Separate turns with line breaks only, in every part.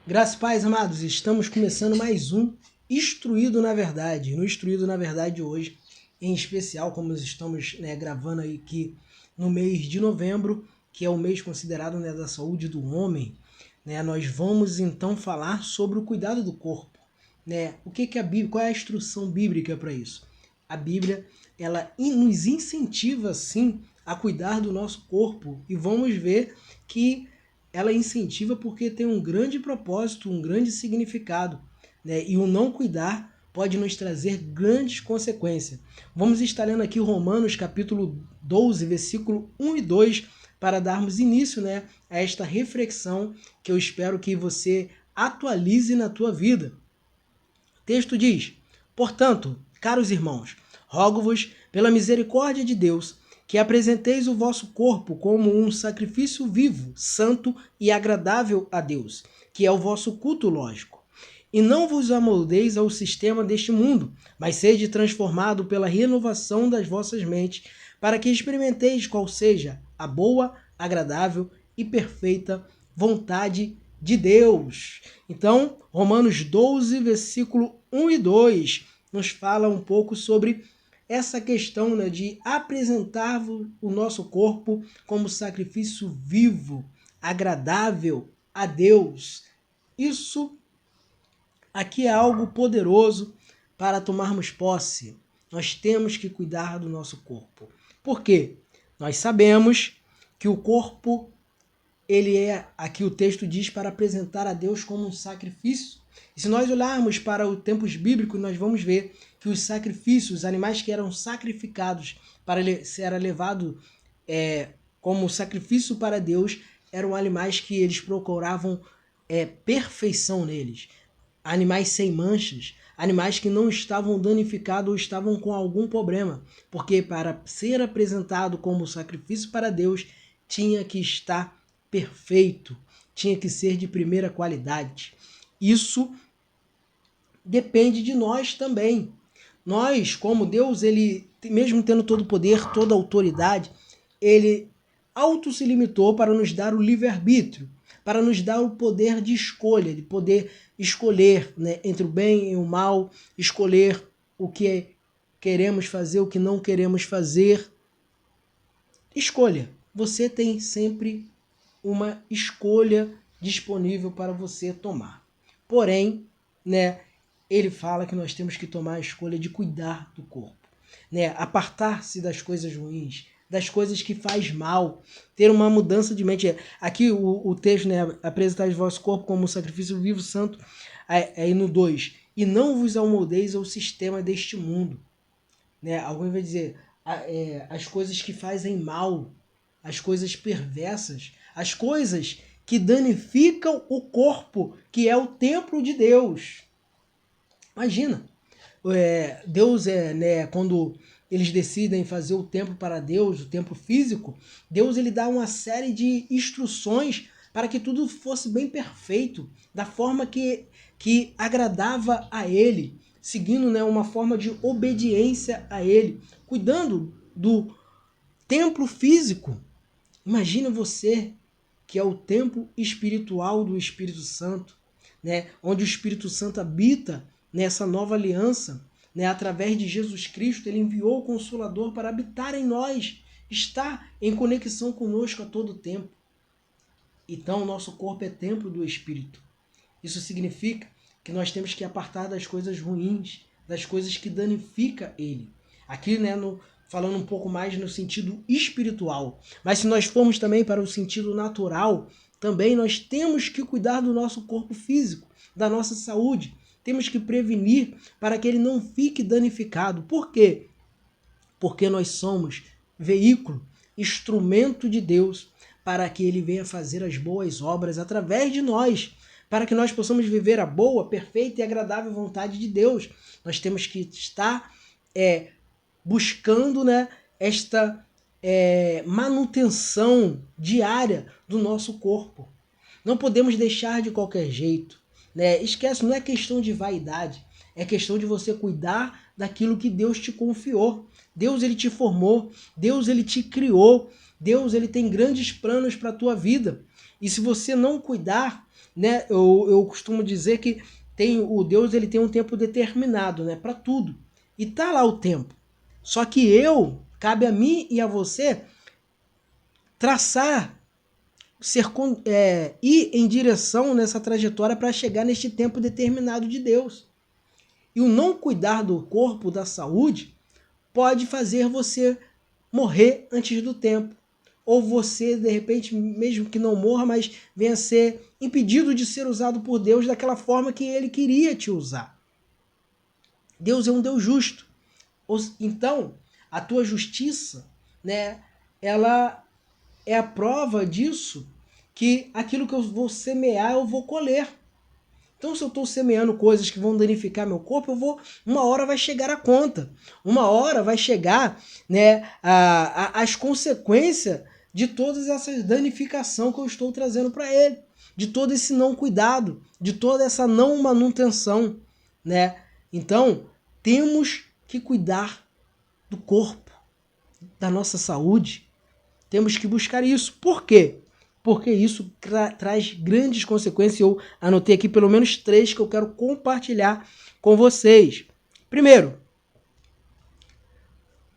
Graças e paz, amados, estamos começando mais um Instruído na Verdade. No Instruído na Verdade hoje, em especial, como nós estamos gravando aqui no mês de novembro, que é o mês considerado da saúde do homem, nós vamos então falar sobre o cuidado do corpo. O que a Bíblia, qual é a instrução bíblica para isso? A Bíblia, ela nos incentiva sim a cuidar do nosso corpo, e vamos ver que ela incentiva porque tem um grande propósito, um grande significado, e o não cuidar pode nos trazer grandes consequências. Vamos estar lendo aqui Romanos capítulo 12, versículo 1 e 2, para darmos início a esta reflexão que eu espero que você atualize na tua vida. O texto diz: portanto, caros irmãos, rogo-vos pela misericórdia de Deus, que apresenteis o vosso corpo como um sacrifício vivo, santo e agradável a Deus, que é o vosso culto lógico. E não vos amoldeis ao sistema deste mundo, mas sede transformado pela renovação das vossas mentes, para que experimenteis qual seja a boa, agradável e perfeita vontade de Deus. Então, Romanos 12, versículo 1 e 2, nos fala um pouco sobre essa questão de apresentar o nosso corpo como sacrifício vivo, agradável a Deus. Isso aqui é algo poderoso para tomarmos posse. Nós temos que cuidar do nosso corpo. Por quê? Nós sabemos que o corpo, ele é, aqui o texto diz, para apresentar a Deus como um sacrifício. E se nós olharmos para os tempos bíblicos, nós vamos ver que os sacrifícios, os animais que eram sacrificados para ser levado como sacrifício para Deus, eram animais que eles procuravam perfeição neles. Animais sem manchas, animais que não estavam danificados ou estavam com algum problema. Porque para ser apresentado como sacrifício para Deus, tinha que estar perfeito, tinha que ser de primeira qualidade. Isso depende de nós também. Nós, como Deus, ele, mesmo tendo todo o poder, toda a autoridade, ele auto se limitou para nos dar o livre-arbítrio, para nos dar o poder de escolha, de poder escolher entre o bem e o mal, escolher o que queremos fazer, o que não queremos fazer. Escolha. Você tem sempre uma escolha disponível para você tomar. Porém, ele fala que nós temos que tomar a escolha de cuidar do corpo, apartar-se das coisas ruins, das coisas que faz mal, ter uma mudança de mente. Aqui o texto, apresentar o vosso corpo como um sacrifício vivo, santo, aí no 2, e não vos amoldeis ao sistema deste mundo. Alguém vai dizer, as coisas que fazem mal, as coisas perversas, as coisas que danificam o corpo, que é o templo de Deus. Imagina, Deus quando eles decidem fazer o templo para Deus, o templo físico, Deus ele dá uma série de instruções para que tudo fosse bem perfeito, da forma que agradava a Ele, seguindo uma forma de obediência a Ele, cuidando do templo físico. Imagina você que é o templo espiritual do Espírito Santo, onde o Espírito Santo habita nessa nova aliança, através de Jesus Cristo. Ele enviou o Consolador para habitar em nós, estar em conexão conosco a todo tempo. Então, o nosso corpo é templo do Espírito. Isso significa que nós temos que apartar das coisas ruins, das coisas que danificam ele. Aqui, falando um pouco mais no sentido espiritual. Mas se nós formos também para o sentido natural, também nós temos que cuidar do nosso corpo físico, da nossa saúde. Temos que prevenir para que ele não fique danificado. Por quê? Porque nós somos veículo, instrumento de Deus, para que ele venha fazer as boas obras através de nós, para que nós possamos viver a boa, perfeita e agradável vontade de Deus. Nós temos que estar buscando esta manutenção diária do nosso corpo. Não podemos deixar de qualquer jeito. Esquece, não é questão de vaidade, é questão de você cuidar daquilo que Deus te confiou. Deus ele te formou, Deus ele te criou, Deus ele tem grandes planos para a tua vida. E se você não cuidar, né, eu costumo dizer que o Deus ele tem um tempo determinado, né, para tudo. E tá lá o tempo. Só que cabe a mim e a você traçar, ir em direção nessa trajetória para chegar neste tempo determinado de Deus. E o não cuidar do corpo, da saúde, pode fazer você morrer antes do tempo. Ou você, de repente, mesmo que não morra, mas venha a ser impedido de ser usado por Deus daquela forma que ele queria te usar. Deus é um Deus justo. Então, a tua justiça, né, ela é a prova disso, que aquilo que eu vou semear, eu vou colher. Então, se eu estou semeando coisas que vão danificar meu corpo, uma hora vai chegar a conta. Uma hora vai chegar, né, as consequências de todas essas danificações que eu estou trazendo para ele. De todo esse não cuidado, de toda essa não manutenção, né? Então, temos que cuidar do corpo, da nossa saúde. Temos que buscar isso. Por quê? Porque isso traz grandes consequências. Eu anotei aqui pelo menos 3 que eu quero compartilhar com vocês. Primeiro,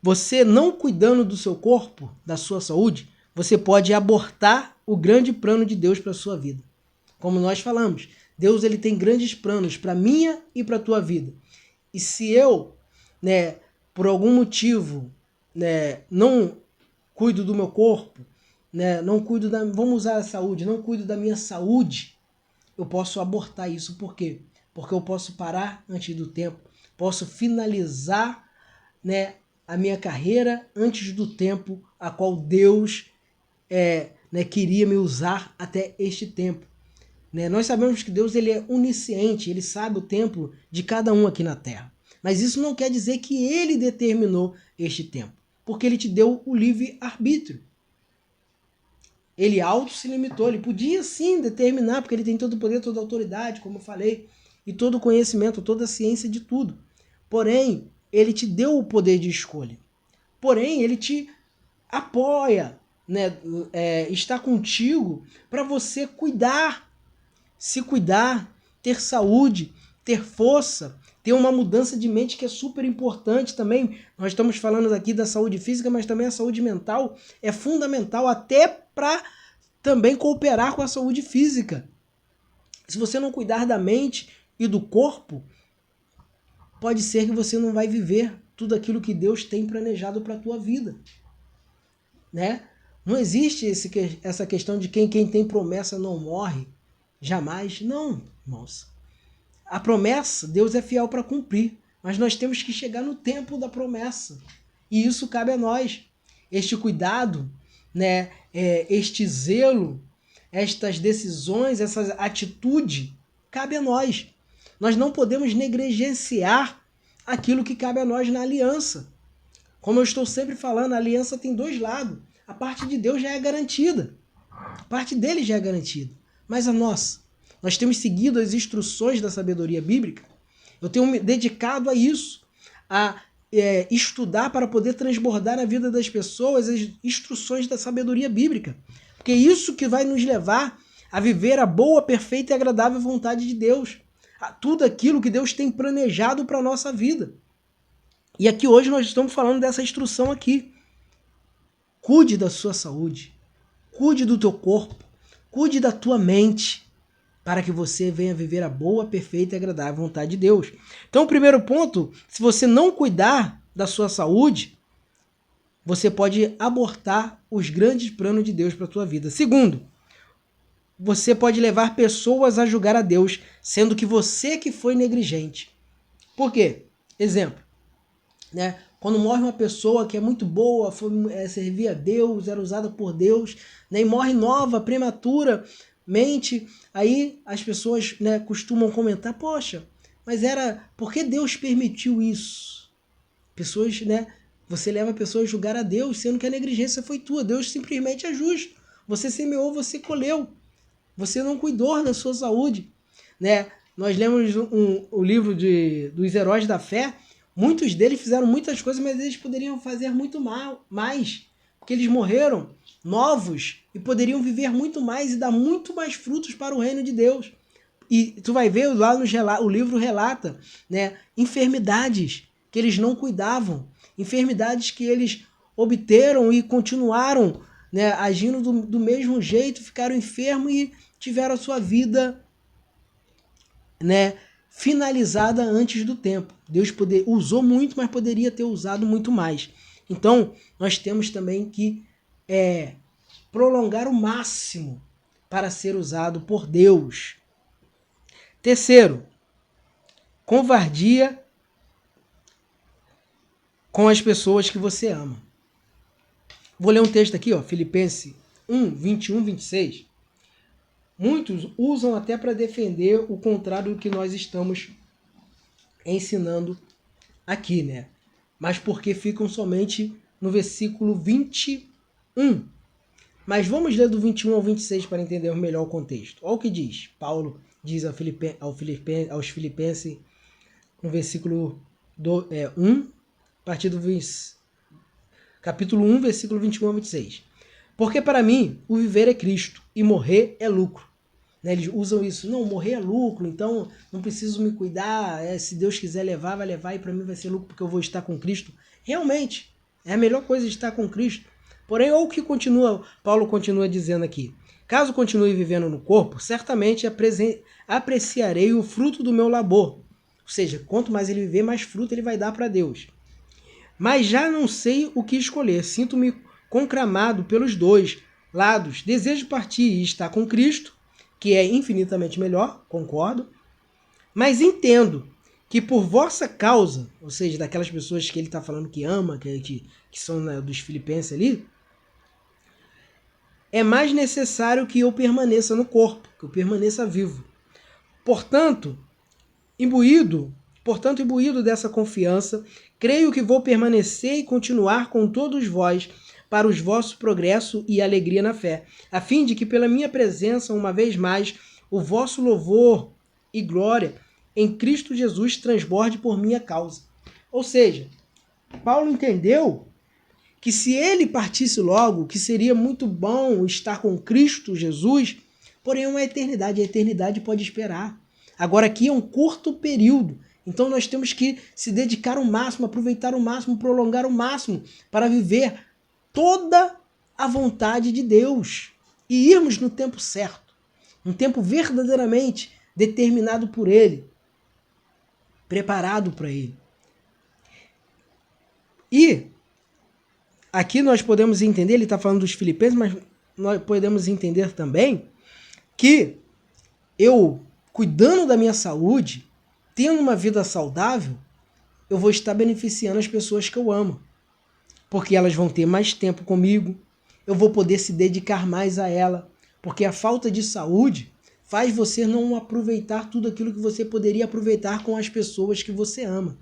você não cuidando do seu corpo, da sua saúde, você pode abortar o grande plano de Deus para a sua vida. Como nós falamos, Deus ele tem grandes planos para a minha e para a tua vida. E se eu, né, por algum motivo, né, não cuido do meu corpo, né, não cuido vamos usar a saúde, não cuido da minha saúde, eu posso abortar isso. Por quê? Porque eu posso parar antes do tempo, posso finalizar, né, a minha carreira antes do tempo a qual Deus né, queria me usar até este tempo. Né? Nós sabemos que Deus ele é onisciente, ele sabe o tempo de cada um aqui na Terra. Mas isso não quer dizer que ele determinou este tempo, porque ele te deu o livre-arbítrio. Ele auto se limitou, ele podia sim determinar, porque ele tem todo o poder, toda a autoridade, como eu falei, e todo o conhecimento, toda a ciência de tudo. Porém, ele te deu o poder de escolha. Porém, ele te apoia, né? Está contigo para você cuidar, se cuidar, ter saúde, ter força, ter uma mudança de mente que é super importante também. Nós estamos falando aqui da saúde física, mas também a saúde mental é fundamental até para também cooperar com a saúde física. Se você não cuidar da mente e do corpo, pode ser que você não vai viver tudo aquilo que Deus tem planejado para a tua vida. Né? Não existe essa questão de quem tem promessa não morre. Jamais. Não, irmãos. A promessa, Deus é fiel para cumprir. Mas nós temos que chegar no tempo da promessa. E isso cabe a nós. Este cuidado, né? Este zelo, estas decisões, essa atitude, cabe a nós. Nós não podemos negligenciar aquilo que cabe a nós na aliança. Como eu estou sempre falando, a aliança tem 2 lados. A parte de Deus já é garantida. A parte dele já é garantida. Mas a nossa, nós temos seguido as instruções da sabedoria bíblica. Eu tenho me dedicado a isso, a estudar para poder transbordar na vida das pessoas as instruções da sabedoria bíblica. Porque é isso que vai nos levar a viver a boa, perfeita e agradável vontade de Deus. A tudo aquilo que Deus tem planejado para a nossa vida. E aqui hoje nós estamos falando dessa instrução aqui. Cuide da sua saúde, cuide do teu corpo, cuide da tua mente, para que você venha viver a boa, perfeita e agradável vontade de Deus. Então, o primeiro ponto, se você não cuidar da sua saúde, você pode abortar os grandes planos de Deus para a tua vida. Segundo, você pode levar pessoas a julgar a Deus, sendo que você que foi negligente. Por quê? Exemplo, né? Quando morre uma pessoa que é muito boa, servia a Deus, era usada por Deus, né? E morre nova, prematuramente, aí as pessoas, né, costumam comentar, poxa, mas por que Deus permitiu isso? Pessoas, né, você leva a pessoa a julgar a Deus, sendo que a negligência foi tua. Deus simplesmente é justo. Você semeou, você colheu. Você não cuidou da sua saúde, né? Nós lemos o livro dos heróis da fé. Muitos deles fizeram muitas coisas, mas eles poderiam fazer muito mais. porque eles morreram novos e poderiam viver muito mais e dar muito mais frutos para o reino de Deus. E tu vai ver lá o livro relata, né, enfermidades que eles não cuidavam, enfermidades que eles obteram e continuaram, né, agindo do mesmo jeito, ficaram enfermos e tiveram a sua vida, né, finalizada antes do tempo. Deus usou muito, mas poderia ter usado muito mais. Então, nós temos também que prolongar o máximo para ser usado por Deus. Terceiro, covardia com as pessoas que você ama. Vou ler um texto aqui, ó, Filipenses 1, 21, 26. Muitos usam até para defender o contrário do que nós estamos ensinando aqui, né? Mas porque ficam somente no versículo 21. Mas vamos ler do 21 ao 26 para entender melhor o contexto. Olha o que diz. Paulo diz aos Filipenses, no versículo 1, a partir do capítulo 1, versículo 21 ao 26. Porque para mim, o viver é Cristo e morrer é lucro. Né? Eles usam isso. Não, morrer é lucro, então não preciso me cuidar. Se Deus quiser levar, vai levar e para mim vai ser lucro porque eu vou estar com Cristo. Realmente, é a melhor coisa estar com Cristo. Porém, olha o que Paulo continua dizendo aqui. Caso continue vivendo no corpo, certamente apreciarei o fruto do meu labor. Ou seja, quanto mais ele viver, mais fruto ele vai dar para Deus. Mas já não sei o que escolher. Sinto-me concramado pelos dois lados. Desejo partir e estar com Cristo, que é infinitamente melhor, concordo. Mas entendo que por vossa causa, ou seja, daquelas pessoas que ele está falando que ama, que são, né, dos filipenses ali, é mais necessário que eu permaneça no corpo, que eu permaneça vivo. Portanto, imbuído dessa confiança, creio que vou permanecer e continuar com todos vós para os vossos progresso e alegria na fé, a fim de que pela minha presença, uma vez mais, o vosso louvor e glória em Cristo Jesus transborde por minha causa. Ou seja, Paulo entendeu que se ele partisse logo, que seria muito bom estar com Cristo Jesus, porém uma eternidade. A eternidade pode esperar. Agora aqui é um curto período. Então nós temos que se dedicar ao máximo, aproveitar o máximo, prolongar o máximo para viver toda a vontade de Deus e irmos no tempo certo. Um tempo verdadeiramente determinado por Ele, preparado para Ele. E aqui nós podemos entender, ele está falando dos filipenses, mas nós podemos entender também que eu, cuidando da minha saúde, tendo uma vida saudável, eu vou estar beneficiando as pessoas que eu amo. Porque elas vão ter mais tempo comigo, eu vou poder se dedicar mais a ela. Porque a falta de saúde faz você não aproveitar tudo aquilo que você poderia aproveitar com as pessoas que você ama.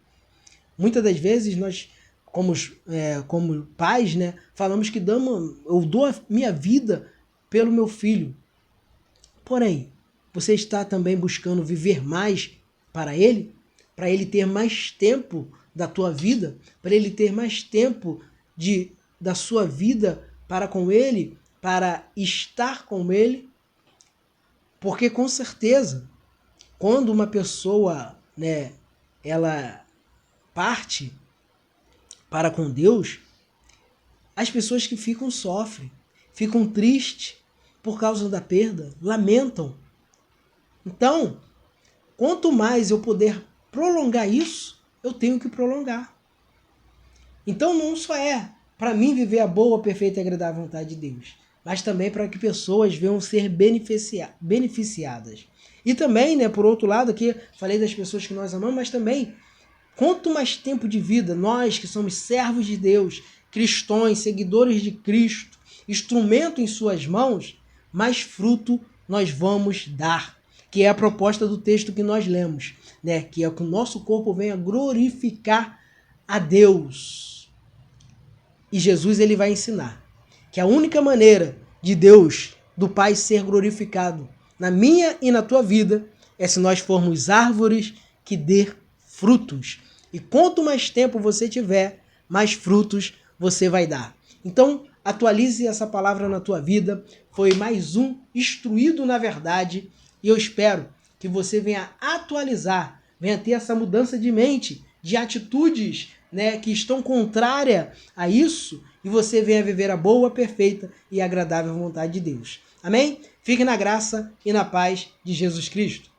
Muitas das vezes nós, como pais, né, falamos que eu dou a minha vida pelo meu filho. Porém, você está também buscando viver mais para ele ter mais tempo da tua vida, para ele ter mais tempo da sua vida para com ele, para estar com ele. Porque com certeza, quando uma pessoa, né, ela parte para com Deus, as pessoas que sofrem, ficam tristes por causa da perda, lamentam. Então, quanto mais eu puder prolongar isso, eu tenho que prolongar. Então não só é para mim viver a boa, perfeita e agradável vontade de Deus, mas também para que pessoas venham ser beneficiadas. E também, né, por outro lado, aqui falei das pessoas que nós amamos, mas também, quanto mais tempo de vida, nós que somos servos de Deus, cristãos, seguidores de Cristo, instrumento em suas mãos, mais fruto nós vamos dar. Que é a proposta do texto que nós lemos, né? Que é que o nosso corpo venha glorificar a Deus. E Jesus ele vai ensinar que a única maneira de Deus, do Pai, ser glorificado na minha e na tua vida é se nós formos árvores que dê frutos. E quanto mais tempo você tiver, mais frutos você vai dar. Então, atualize essa palavra na tua vida. Foi mais um Instruído na Verdade e eu espero que você venha atualizar, venha ter essa mudança de mente, de atitudes, né, que estão contrárias a isso e você venha viver a boa, perfeita e agradável vontade de Deus. Amém? Fique na graça e na paz de Jesus Cristo.